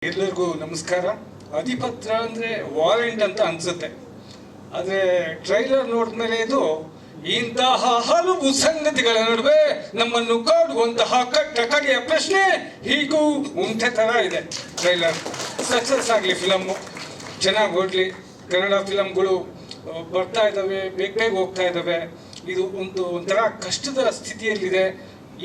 ಎಲ್ಲರಿಗೂ ನಮಸ್ಕಾರ. ಅಧಿಪತ್ರ ಅಂದರೆ ವಾರೆಂಟ್ ಅಂತ ಅನ್ಸುತ್ತೆ, ಆದರೆ ಟ್ರೈಲರ್ ನೋಡಿದ್ಮೇಲೆ ಇದು ಇಂತಹ ಹಲವು ಸಂಗತಿಗಳ ನಡುವೆ ನಮ್ಮನ್ನು ಕಾಡುವಂತಹ ಕಡೆಯ ಪ್ರಶ್ನೆ ಹೀಗೂ ಉಂಟೆ ಥರ ಇದೆ. ಟ್ರೈಲರ್ ಸಕ್ಸಸ್ ಆಗಲಿ, ಫಿಲಮ್ಮು ಚೆನ್ನಾಗಿ ಓಡಲಿ, ಕನ್ನಡ ಫಿಲಮ್ಗಳು ಬರ್ತಾ ಇದ್ದಾವೆ, ಬೇಗ ಹೋಗ್ತಾ ಇದ್ದಾವೆ. ಇದು ಒಂಥರ ಕಷ್ಟದ ಸ್ಥಿತಿಯಲ್ಲಿದೆ.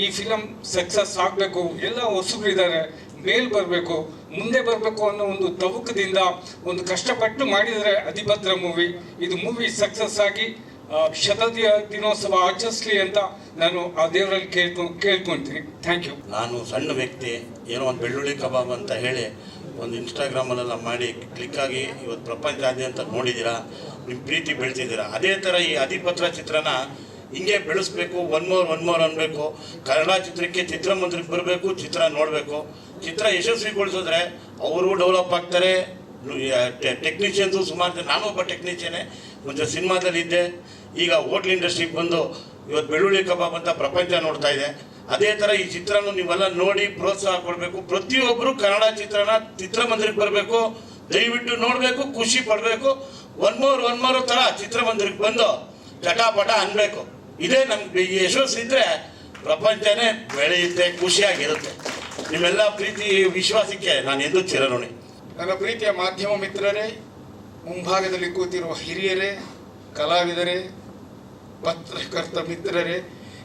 ಈ ಫಿಲಮ್ ಸಕ್ಸಸ್ ಆಗಬೇಕು, ಎಲ್ಲ ಹೊಸಬರಿದ್ದಾರೆ, ಮೇಲ್ ಬರಬೇಕು, ಮುಂದೆ ಬರಬೇಕು ಅನ್ನೋ ಒಂದು ತವಕದಿಂದ ಒಂದು ಕಷ್ಟಪಟ್ಟು ಮಾಡಿದರೆ ಅಧಿಪತ್ರ ಮೂವಿ. ಇದು ಮೂವಿ ಸಕ್ಸಸ್ ಆಗಿ ದಿನೋತ್ಸವ ಆಚರಿಸಲಿ ಅಂತ ನಾನು ಆ ದೇವರಲ್ಲಿ ಕೇಳ್ಕೊಳ್ತೀನಿ. Thank you. ನಾನು ಸಣ್ಣ ವ್ಯಕ್ತಿ, ಏನೋ ಒಂದು ಬೆಳ್ಳುಳ್ಳಿ ಕಬಾಬ್ ಅಂತ ಹೇಳಿ ಒಂದು ಇನ್ಸ್ಟಾಗ್ರಾಮಲ್ಲೆಲ್ಲ ಮಾಡಿ ಕ್ಲಿಕ್ ಆಗಿ ಇವತ್ತು ಪ್ರಪಂಚಾದ್ಯಂತ ನೋಡಿದ್ದೀರಾ, ನಿಮ್ಮ ಪ್ರೀತಿ ಬೆಳೆಸಿದ್ದೀರಾ. ಅದೇ ಥರ ಈ ಅಧಿಪತ್ರ ಚಿತ್ರನ ಹಿಂಗೆ ಬೆಳೆಸ್ಬೇಕು, ಒನ್ ಮೋರ್ ಅನ್ಬೇಕು. ಕನ್ನಡ ಚಿತ್ರಕ್ಕೆ ಚಿತ್ರಮಂದಿರಕ್ಕೆ ಬರಬೇಕು, ಚಿತ್ರ ನೋಡಬೇಕು. ಚಿತ್ರ ಯಶಸ್ವಿಗೊಳಿಸಿದ್ರೆ ಅವರು ಡೆವಲಪ್ ಆಗ್ತಾರೆ. ಟೆಕ್ನಿಷಿಯನ್ಸು ಸುಮಾರು ಜನ, ನಾನೊಬ್ಬ ಟೆಕ್ನಿಷಿಯನೇ, ಮುಂಚೆ ಸಿನಿಮಾದಲ್ಲಿ ಇದ್ದೆ, ಈಗ ಹೋಟ್ಲ್ ಇಂಡಸ್ಟ್ರಿಗೆ ಬಂದು ಇವತ್ತು ಬೆಳ್ಳುಳ್ಳಿ ಕಬಾಬ್ ಅಂತ ಪ್ರಪಂಚ ನೋಡ್ತಾ ಇದೆ. ಅದೇ ಥರ ಈ ಚಿತ್ರನೂ ನೀವೆಲ್ಲ ನೋಡಿ ಪ್ರೋತ್ಸಾಹ ಕೊಡಬೇಕು. ಪ್ರತಿಯೊಬ್ಬರು ಕನ್ನಡ ಚಿತ್ರನ ಚಿತ್ರಮಂದಿರಕ್ಕೆ ಬರಬೇಕು, ದಯವಿಟ್ಟು ನೋಡಬೇಕು, ಖುಷಿ ಪಡಬೇಕು. ಒನ್ ಮೋರ್ ಥರ ಚಿತ್ರಮಂದಿರಕ್ಕೆ ಬಂದು ಚಟಾಪಟ ಅನ್ಬೇಕು. ಇದೇ ನಮ್ಗೆ ಈ ಯಶಸ್ಸಿದ್ರೆ ಪ್ರಪಂಚನೇ ಬೆಳೆಯುತ್ತೆ, ಖುಷಿಯಾಗಿರುತ್ತೆ. ನಿಮ್ಮೆಲ್ಲ ಪ್ರೀತಿ ವಿಶ್ವಾಸಕ್ಕೆ ನಾನು ಎಂದು ಚಿರಋಣಿ. ನನ್ನ ಪ್ರೀತಿಯ ಮಾಧ್ಯಮ ಮಿತ್ರರೇ, ಮುಂಭಾಗದಲ್ಲಿ ಕೂತಿರುವ ಹಿರಿಯರೇ, ಕಲಾವಿದರೇ, ಪತ್ರಕರ್ತ ಮಿತ್ರರೇ,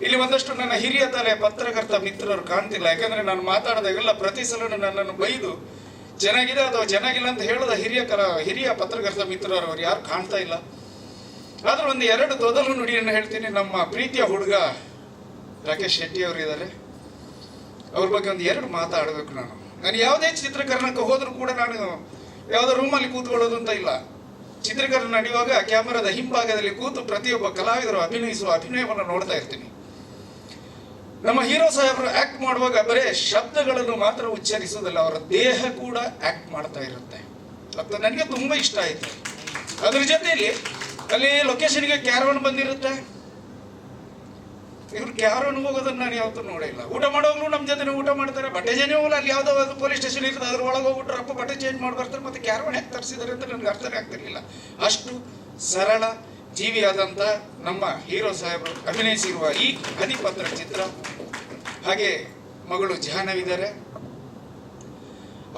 ಇಲ್ಲಿ ಒಂದಷ್ಟು ನನ್ನ ಹಿರಿಯ ತಲೆ ಪತ್ರಕರ್ತ ಮಿತ್ರರು ಕಾಣ್ತಿಲ್ಲ. ಯಾಕಂದರೆ ನಾನು ಮಾತಾಡಿದಾಗೆಲ್ಲ ಪ್ರತಿ ಸಲ ನನ್ನನ್ನು ಬೈದು ಚೆನ್ನಾಗಿದೆ ಅಥವಾ ಚೆನ್ನಾಗಿಲ್ಲ ಅಂತ ಹೇಳೋದ ಹಿರಿಯ ಪತ್ರಕರ್ತ ಮಿತ್ರರು ಅವ್ರು ಯಾರು ಕಾಣ್ತಾ ಇಲ್ಲ. ಆದ್ರೆ ಒಂದು ಎರಡು ತೊದಲು ನುಡಿಯನ್ನು ಹೇಳ್ತೀನಿ. ನಮ್ಮ ಪ್ರೀತಿಯ ಹುಡುಗ ರಾಕೇಶ್ ಶೆಟ್ಟಿ ಅವರು ಇದ್ದಾರೆ, ಅವ್ರ ಬಗ್ಗೆ ಒಂದು ಎರಡು ಮಾತಾಡಬೇಕು. ನಾನು ಯಾವುದೇ ಚಿತ್ರೀಕರಣಕ್ಕೆ ಹೋದರೂ ಕೂಡ ನಾನು ಯಾವುದೋ ರೂಮಲ್ಲಿ ಕೂತ್ಕೊಳ್ಳೋದು ಅಂತ ಇಲ್ಲ. ಚಿತ್ರೀಕರಣ ನಡೆಯುವಾಗ ಕ್ಯಾಮರಾದ ಹಿಂಭಾಗದಲ್ಲಿ ಕೂತು ಪ್ರತಿಯೊಬ್ಬ ಕಲಾವಿದರು ಅಭಿನಯಿಸುವ ಅಭಿನಯವನ್ನು ನೋಡ್ತಾ ಇರ್ತೀನಿ. ನಮ್ಮ ಹೀರೋ ಸಾಹೇಬರು ಆಕ್ಟ್ ಮಾಡುವಾಗ ಬರೇ ಶಬ್ದಗಳನ್ನು ಮಾತ್ರ ಉಚ್ಚರಿಸೋದಿಲ್ಲ, ಅವರ ದೇಹ ಕೂಡ ಆಕ್ಟ್ ಮಾಡ್ತಾ ಇರುತ್ತೆ. ಅದು ನನಗೆ ತುಂಬ ಇಷ್ಟ ಆಯಿತು. ಅದ್ರ ಜೊತೆಯಲ್ಲಿ ಅಲ್ಲಿ ಲೊಕೇಶನ್ಗೆ ಕ್ಯಾರವನ್ ಬಂದಿರುತ್ತೆ, ಇವ್ರು ಕ್ಯಾರವನ್ ಹೋಗೋದನ್ನ ನಾನು ಯಾವತ್ತೂ ನೋಡಿಲ್ಲ. ಊಟ ಮಾಡೋವಾಗಲೂ ನಮ್ಮ ಜೊತೆ ಊಟ ಮಾಡ್ತಾರೆ. ಬಟ್ಟೆ ಚೇಂಜ್ ಹೋಗಲ್ಲ, ಅಲ್ಲಿ ಯಾವುದೋ ಒಂದು ಪೊಲೀಸ್ ಸ್ಟೇಷನ್ ಇರ್ತದೆ, ಅದ್ರ ಒಳಗೆ ಹೋಗ್ಬಿಟ್ರಪ್ಪ ಬಟ್ಟೆ ಚೇಂಜ್ ಮಾಡಿ ಬರ್ತಾರೆ. ಮತ್ತೆ ಕ್ಯಾರವನ್ ಯಾಕೆ ತರಿಸಿದ್ದಾರೆ ಅಂತ ನನಗೆ ಅರ್ಥನೇ ಆಗ್ತಿರ್ಲಿಲ್ಲ. ಅಷ್ಟು ಸರಳ ಜೀವಿಯಾದಂಥ ನಮ್ಮ ಹೀರೋ ಸಾಹೇಬರು ಅಭಿನಯಿಸಿರುವ ಈ ಅಧಿಪತ್ರ ಚಿತ್ರ, ಹಾಗೆ ಮಗಳು ಜಾಹ್ನವಿದ್ದಾರೆ,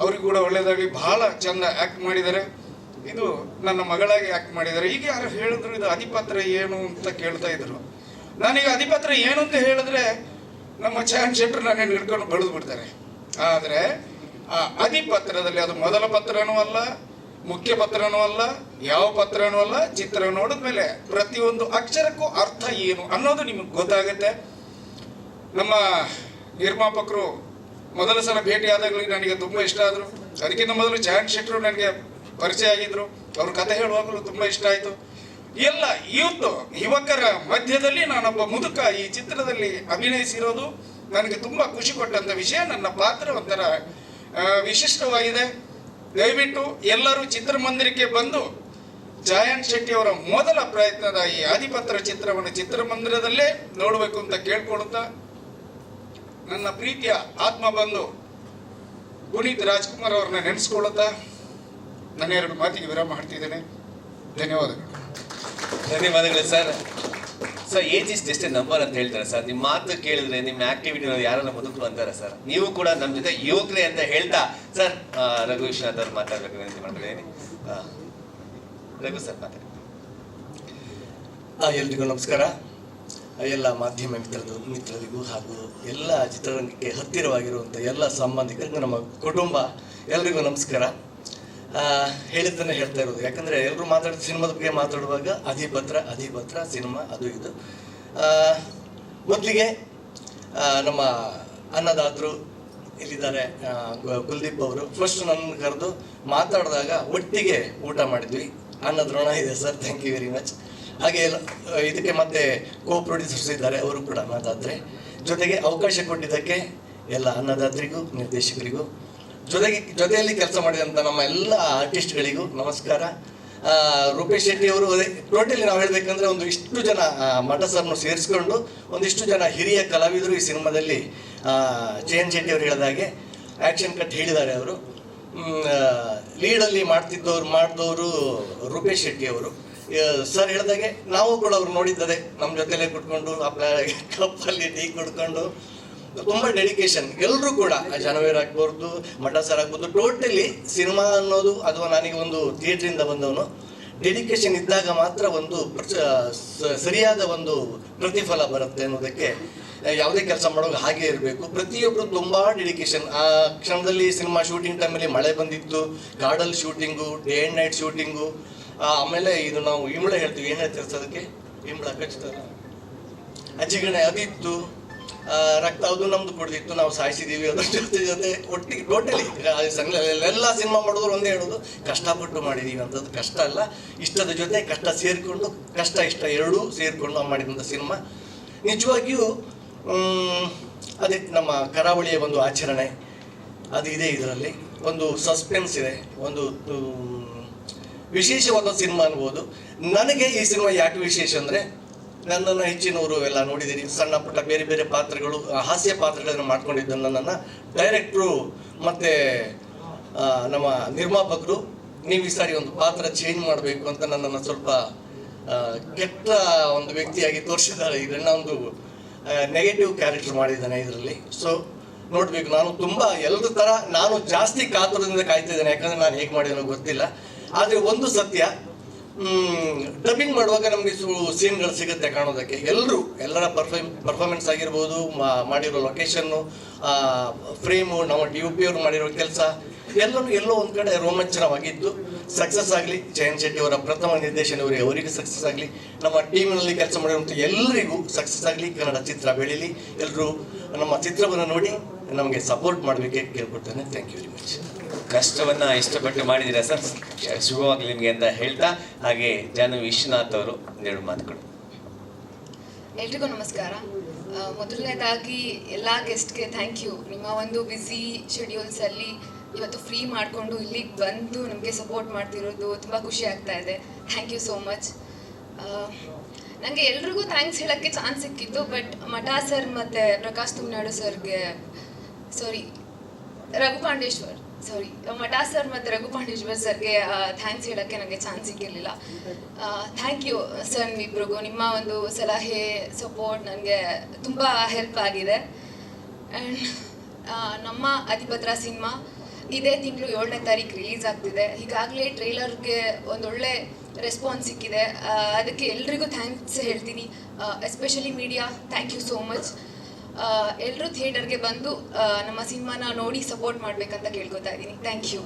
ಅವ್ರಿಗೂ ಕೂಡ ಒಳ್ಳೆಯದಾಗಲಿ. ಬಹಳ ಚಂದ ಆ್ಯಕ್ಟ್ ಮಾಡಿದ್ದಾರೆ. ಇದು ನನ್ನ ಮಗಳಾಗಿ ಆ್ಯಕ್ಟ್ ಮಾಡಿದ್ದಾರೆ. ಈಗ ಯಾರು ಹೇಳಿದ್ರು ಇದು ಅಧಿಪತ್ರ ಏನು ಅಂತ ಕೇಳ್ತಾ ಇದ್ರು. ನಾನೀಗ ಅಧಿಪತ್ರ ಏನು ಅಂತ ಹೇಳಿದ್ರೆ ನಮ್ಮ ಚಾನ್ ಶೆಟ್ರು ನಾನು ಹಿಡ್ಕೊಂಡು ಬೆಳೆದು ಬಿಡ್ತಾರೆ. ಆದರೆ ಆ ಅಧಿಪತ್ರದಲ್ಲಿ ಅದು ಮೊದಲ ಪತ್ರನೂ ಅಲ್ಲ, ಮುಖ್ಯ ಪತ್ರನೂ ಅಲ್ಲ, ಯಾವ ಪತ್ರನೂ ಅಲ್ಲ. ಚಿತ್ರ ನೋಡಿದ್ಮೇಲೆ ಪ್ರತಿಯೊಂದು ಅಕ್ಷರಕ್ಕೂ ಅರ್ಥ ಏನು ಅನ್ನೋದು ನಿಮಗೆ ಗೊತ್ತಾಗುತ್ತೆ. ನಮ್ಮ ನಿರ್ಮಾಪಕರು ಮೊದಲ ಸಲ ಭೇಟಿಯಾದಾಗಲೂ ನನಗೆ ತುಂಬ ಇಷ್ಟ ಆದರು. ಅದಕ್ಕಿಂತ ಮೊದಲು ಚಾನ್ ಶೆಟ್ರು ನನಗೆ ಪರಿಚಯ ಆಗಿದ್ರು. ಅವ್ರ ಕಥೆ ಹೇಳುವಾಗಲೂ ತುಂಬ ಇಷ್ಟ ಆಯಿತು. ಎಲ್ಲ ಯುವಕರ ಮಧ್ಯದಲ್ಲಿ ನಾನೊಬ್ಬ ಮುದುಕ ಈ ಚಿತ್ರದಲ್ಲಿ ಅಭಿನಯಿಸಿರೋದು ನನಗೆ ತುಂಬ ಖುಷಿ ಕೊಟ್ಟಂಥ ವಿಷಯ. ನನ್ನ ಪಾತ್ರ ಒಂಥರ ವಿಶಿಷ್ಟವಾಗಿದೆ. ದಯವಿಟ್ಟು ಎಲ್ಲರೂ ಚಿತ್ರಮಂದಿರಕ್ಕೆ ಬಂದು ಜಾಯನ್ ಶೆಟ್ಟಿ ಅವರ ಮೊದಲ ಪ್ರಯತ್ನದ ಈ ಅಧಿಪತ್ರ ಚಿತ್ರವನ್ನು ಚಿತ್ರಮಂದಿರದಲ್ಲೇ ನೋಡಬೇಕು ಅಂತ ಕೇಳ್ಕೊಳ್ತಾ, ನನ್ನ ಪ್ರೀತಿಯ ಆತ್ಮ ಬಂಧು ಪುನೀತ್ ರಾಜ್ಕುಮಾರ್ ಅವ್ರನ್ನ ನೆನೆಸ್ಕೊಳ್ಳುತ್ತಾ ನನ್ನ ಎರಡು ಮಾತಿಗೆ ವಿರಾಮ ಮಾಡ್ತಿದ್ದೇನೆ. ಧನ್ಯವಾದಗಳು. ಧನ್ಯವಾದಗಳು sir. Sir, age is just A number ಅಂತ ಹೇಳ್ತಾರೆ ಸರ್. ನಿಮ್ಮ ಮಾತು ಕೇಳಿದ್ರೆ, ನಿಮ್ಮ ಆಕ್ಟಿವಿಟಿ ಯಾರನ್ನ ಮುದುಕರು ಅಂತಾರೆ ಸರ್. ನೀವು ಕೂಡ ನಮ್ಮ ಜೊತೆ ಯುವಕರೇ ಅಂತ ಹೇಳ್ತಾ ಸರ್, ರಘು ವಿಶ್ವನಾಥ್ ಅವ್ರು ಮಾತಾಡ್ಬೇಕು ವಿನಂತಿ ಮಾಡ್ತಿದ್ದೀನಿ. ರಘು ಸರ್ ಮಾತಾಡಿ. ಎಲ್ರಿಗೂ ನಮಸ್ಕಾರ. ಎಲ್ಲ ಮಾಧ್ಯಮ ಮಿತ್ರರಿಗೂ ಹಾಗೂ ಎಲ್ಲ ಚಿತ್ರರಂಗಕ್ಕೆ ಹತ್ತಿರವಾಗಿರುವಂಥ ಎಲ್ಲ ಸಂಬಂಧಿಕರಿಗೂ, ನಮ್ಮ ಕುಟುಂಬ ಎಲ್ರಿಗೂ ನಮಸ್ಕಾರ. ಹೇಳಿದ್ದನ್ನೇ ಹೇಳ್ತಾ ಇರೋದು. ಯಾಕಂದರೆ ಎಲ್ಲರೂ ಸಿನಿಮಾದ ಬಗ್ಗೆ ಮಾತಾಡುವಾಗ ಅಧಿಪತ್ರ ಸಿನಿಮಾ ಅದು ಇದು. ಮೊದಲಿಗೆ ನಮ್ಮ ಅನ್ನದಾತರು ಇಲ್ಲಿದ್ದಾರೆ, ಕುಲ್ದೀಪ್ ಅವರು ಫಸ್ಟ್ ನನ್ನ ಕರೆದು ಮಾತಾಡಿದಾಗ ಒಟ್ಟಿಗೆ ಊಟ ಮಾಡಿದ್ವಿ. ಅನ್ನದ ಋಣ ಇದೆ sir, thank you very much. ಹಾಗೆ ಇದಕ್ಕೆ ಮತ್ತೆ ಕೋ ಪ್ರೊಡ್ಯೂಸರ್ಸ್ ಇದ್ದಾರೆ, ಅವರು ಕೂಡ ಮಾತಾಡ್ತಾರೆ. ಜೊತೆಗೆ ಅವಕಾಶ ಕೊಟ್ಟಿದ್ದಕ್ಕೆ ಎಲ್ಲ ಅನ್ನದಾತರಿಗೂ ನಿರ್ದೇಶಕರಿಗೂ ಜೊತೆಯಲ್ಲಿ ಕೆಲಸ ಮಾಡಿದಂಥ ನಮ್ಮ ಎಲ್ಲ ಆರ್ಟಿಸ್ಟ್ಗಳಿಗೂ ನಮಸ್ಕಾರ. ರೂಪೇಶ್ ಶೆಟ್ಟಿ ಅವರು ಟೋಟಲಿ ನಾವು ಹೇಳಬೇಕಂದ್ರೆ ಇಷ್ಟು ಜನ ಮಠ ಸರ್ನು ಸೇರಿಸ್ಕೊಂಡು ಒಂದಿಷ್ಟು ಜನ ಹಿರಿಯ ಕಲಾವಿದರು ಈ ಸಿನಿಮಾದಲ್ಲಿ ಜಯನ್ ಶೆಟ್ಟಿ ಅವರು ಹೇಳಿದಾಗೆ ಆ್ಯಕ್ಷನ್ ಕಟ್ ಹೇಳಿದ್ದಾರೆ ಅವರು. ಲೀಡಲ್ಲಿ ಮಾಡಿದವರು ರೂಪೇಶ್ ಶೆಟ್ಟಿ ಅವರು. ಸರ್ ಹೇಳಿದಾಗೆ ನಾವು ಕೂಡ ಅವ್ರು ನೋಡಿದ್ದಾರೆ, ನಮ್ಮ ಜೊತೆಲೇ ಕುತ್ಕೊಂಡು ಕಪ್ಪಲ್ಲಿ ಟೀ ಕುಡ್ಕೊಂಡು ತುಂಬ ಡೆಡಿಕೇಶನ್. ಎಲ್ಲರೂ ಕೂಡ ಜಾನವೇರ್ ಆಗ್ಬೋದು, ಮಠ ಸರ್ ಆಗ್ಬೋದು, ಟೋಟಲಿ ಸಿನಿಮಾ ಅನ್ನೋದು ಅಥವಾ ನನಗೆ ಒಂದು ಥಿಯೇಟ್ರಿಂದ ಬಂದವನು, ಡೆಡಿಕೇಶನ್ ಇದ್ದಾಗ ಮಾತ್ರ ಒಂದು ಸರಿಯಾದ ಒಂದು ಪ್ರತಿಫಲ ಬರುತ್ತೆ ಅನ್ನೋದಕ್ಕೆ ಯಾವುದೇ ಕೆಲಸ ಮಾಡೋದು ಹಾಗೆ ಇರಬೇಕು. ಪ್ರತಿಯೊಬ್ಬರು ತುಂಬ ಡೆಡಿಕೇಶನ್. ಆ ಕ್ಷಣದಲ್ಲಿ ಸಿನಿಮಾ ಶೂಟಿಂಗ್ ಟೈಮಲ್ಲಿ ಮಳೆ ಬಂದಿತ್ತು, ಕಾಡಲ್ಲಿ shooting, day and night shooting. ಆಮೇಲೆ ಇದು ನಾವು ಇಂಬಳ ಹೇಳ್ತೀವಿ, ಏನು ಹೇಳ್ತೀವಿ ಅದಕ್ಕೆ, ಇಂಬಳ ಖಚಿತ ಅಜ್ಜಿಗಣೆ ಅದಿತ್ತು, ರಕ್ತ ಅದು ನಮ್ದು ಕುಡ್ದಿತ್ತು, ನಾವು ಸಾಯಿಸಿದ್ದೀವಿ, ಅದ್ರ ಜೊತೆ ಒಟ್ಟಿಗೆ ಟೋಟಲಿ ಎಲ್ಲ ಸಿನಿಮಾ ಮಾಡಿದ್ರು ಒಂದೇ ಹೇಳೋದು, ಕಷ್ಟಪಟ್ಟು ಮಾಡಿದ್ದೀವಿ ಅಂತದ್ದು. ಕಷ್ಟ ಅಲ್ಲ, ಇಷ್ಟದ ಜೊತೆ ಕಷ್ಟ ಸೇರಿಕೊಂಡು, ಕಷ್ಟ ಇಷ್ಟ ಎರಡೂ ಸೇರಿಕೊಂಡು ನಾವು ಮಾಡಿದಂಥ ಸಿನಿಮಾ ನಿಜವಾಗಿಯೂ ಅದೇ ನಮ್ಮ ಕರಾವಳಿಯ ಒಂದು ಆಚರಣೆ ಅದು ಇದೆ. ಇದರಲ್ಲಿ ಒಂದು ಸಸ್ಪೆನ್ಸ್ ಇದೆ, ಒಂದು ವಿಶೇಷವಾದ ಸಿನಿಮಾ ಅನ್ಬೋದು. ನನಗೆ ಈ ಸಿನಿಮಾ ಯಾಕೆ ವಿಶೇಷ ಅಂದರೆ, ನನ್ನನ್ನು ಹೆಚ್ಚಿನವರು ಎಲ್ಲ ನೋಡಿದ್ದೀರಿ, ಸಣ್ಣ ಪುಟ್ಟ ಬೇರೆ ಬೇರೆ ಪಾತ್ರಗಳು, ಹಾಸ್ಯ ಪಾತ್ರಗಳನ್ನು ಮಾಡ್ಕೊಂಡಿದ್ದು ನನ್ನನ್ನು ಡೈರೆಕ್ಟ್ರು ಮತ್ತು ನಮ್ಮ ನಿರ್ಮಾಪಕರು ನೀವು ಈ ಸಾರಿ ಒಂದು ಪಾತ್ರ ಚೇಂಜ್ ಮಾಡಬೇಕು ಅಂತ ನನ್ನನ್ನು ಸ್ವಲ್ಪ ಕೆಟ್ಟ ಒಂದು ವ್ಯಕ್ತಿಯಾಗಿ ತೋರಿಸಿದ್ದಾರೆ. ಇದನ್ನ ಒಂದು ನೆಗೆಟಿವ್ ಕ್ಯಾರೆಕ್ಟರ್ ಮಾಡಿದ್ದಾನೆ ಇದರಲ್ಲಿ. ಸೊ ನೋಡಬೇಕು, ನಾನು ತುಂಬ ಎಲ್ಲರ ಥರ ನಾನು ಜಾಸ್ತಿ ಕಾತುರದಿಂದ ಕಾಯ್ತಿದ್ದೇನೆ, ಯಾಕಂದರೆ ನಾನು ಹೇಗೆ ಮಾಡಿದನೋ ಗೊತ್ತಿಲ್ಲ. ಆದರೆ ಒಂದು ಸತ್ಯ, ಡಬ್ಬಿಂಗ್ ಮಾಡುವಾಗ ನಮಗೆ ಸೀನ್ಗಳು ಸಿಗುತ್ತೆ ಕಾಣೋದಕ್ಕೆ. ಎಲ್ಲರ ಪರ್ಫಾರ್ಮೆನ್ಸ್ ಆಗಿರ್ಬೋದು, ಮಾಡಿರೋ ಲೊಕೇಶನ್ನು, ಫ್ರೇಮು, ನಮ್ಮ DOP ಅವರು ಮಾಡಿರೋ ಕೆಲಸ ಎಲ್ಲೋ ಒಂದು ಕಡೆ ರೋಮಾಂಚನವಾಗಿದ್ದು ಸಕ್ಸಸ್ ಆಗಲಿ. ಜಯಂತ್ ಶೆಟ್ಟಿ ಅವರ ಪ್ರಥಮ ನಿರ್ದೇಶನವರಿಗೆ ಅವರಿಗೆ ಸಕ್ಸಸ್ ಆಗಲಿ, ನಮ್ಮ ಟೀಮಿನಲ್ಲಿ ಕೆಲಸ ಮಾಡಿರುವಂಥ ಎಲ್ಲರಿಗೂ ಸಕ್ಸಸ್ ಆಗಲಿ. ಕನ್ನಡ ಚಿತ್ರ ಬೆಳೀಲಿ. ಎಲ್ಲರೂ ನಮ್ಮ ಚಿತ್ರವನ್ನು ನೋಡಿ ನಮಗೆ ಸಪೋರ್ಟ್ ಮಾಡಬೇಕೆ ಕೇಳ್ಕೊಡ್ತೇನೆ. Thank you very much. ಕಷ್ಟವನ್ನ ಇಷ್ಟಪಟ್ಟು ಮಾಡಿದ್ದೀರಾ ಸರ್, ಶುಭವಾಗಲಿ ನಿಮಗೆ ಅಂತ ಹೇಳ್ತಾ, ಹಾಗೆ ಜಾಹ್ನವಿ ವಿಶ್ವನಾಥ್ ಅವರು ಒಂದೆರಡು ಮಾತುಗಳು. ಎಲ್ರಿಗೂ ನಮಸ್ಕಾರ. ಮೊದಲನೇದಾಗಿ ಎಲ್ಲ ಗೆಸ್ಟ್ಗೆ ಥ್ಯಾಂಕ್ ಯು. ನಿಮ್ಮ ಒಂದು ಬ್ಯುಸಿ ಶೆಡ್ಯೂಲ್ಸಲ್ಲಿ ಇವತ್ತು ಫ್ರೀ ಮಾಡಿಕೊಂಡು ಇಲ್ಲಿಗೆ ಬಂದು ನಮಗೆ ಸಪೋರ್ಟ್ ಮಾಡ್ತಿರೋದು ತುಂಬ ಖುಷಿ ಆಗ್ತಾ ಇದೆ. Thank you so much. ನನಗೆ ಎಲ್ರಿಗೂ ಥ್ಯಾಂಕ್ಸ್ ಹೇಳೋಕ್ಕೆ ಚಾನ್ಸ್ ಸಿಕ್ಕಿತ್ತು, ಬಟ್ ಮಠ ಸರ್ ಮತ್ತು ಪ್ರಕಾಶ್ ತುಮ್ನಾಡು ಸರ್ಗೆ ಮಠ ಸರ್ ಮತ್ತು ರಘು ಪಾಂಡೇಶ್ವರ್ ಸರ್ಗೆ ಥ್ಯಾಂಕ್ಸ್ ಹೇಳೋಕ್ಕೆ ನನಗೆ ಚಾನ್ಸ್ ಸಿಕ್ಕಿರಲಿಲ್ಲ. ಥ್ಯಾಂಕ್ ಯು ಸರ್ ನಿಮ್ಮಿಬ್ರಿಗೂ. ನಿಮ್ಮ ಒಂದು ಸಲಹೆ, ಸಪೋರ್ಟ್ ನನಗೆ ತುಂಬ ಹೆಲ್ಪ್ ಆಗಿದೆ. ಆ್ಯಂಡ್ ನಮ್ಮ ಅಧಿಪತ್ರ ಸಿನಿಮಾ ಇದೇ ತಿಂಗಳು 7ನೇ ತಾರೀಕು ರಿಲೀಸ್ ಆಗ್ತಿದೆ. ಈಗಾಗಲೇ ಟ್ರೈಲರ್ಗೆ ಒಂದೊಳ್ಳೆ ರೆಸ್ಪಾನ್ಸ್ ಸಿಕ್ಕಿದೆ, ಅದಕ್ಕೆ ಎಲ್ರಿಗೂ ಥ್ಯಾಂಕ್ಸ್ ಹೇಳ್ತೀನಿ. Especially media, thank you so much. ಎಲ್ಲರೂ ಥಿಯೇಟರ್ಗೆ ಬಂದು ನಮ್ಮ ಸಿನಿಮಾನ ನೋಡಿ ಸಪೋರ್ಟ್ ಮಾಡಬೇಕಂತ ಕೇಳ್ಕೊತಾ ಇದ್ದೀನಿ. Thank you.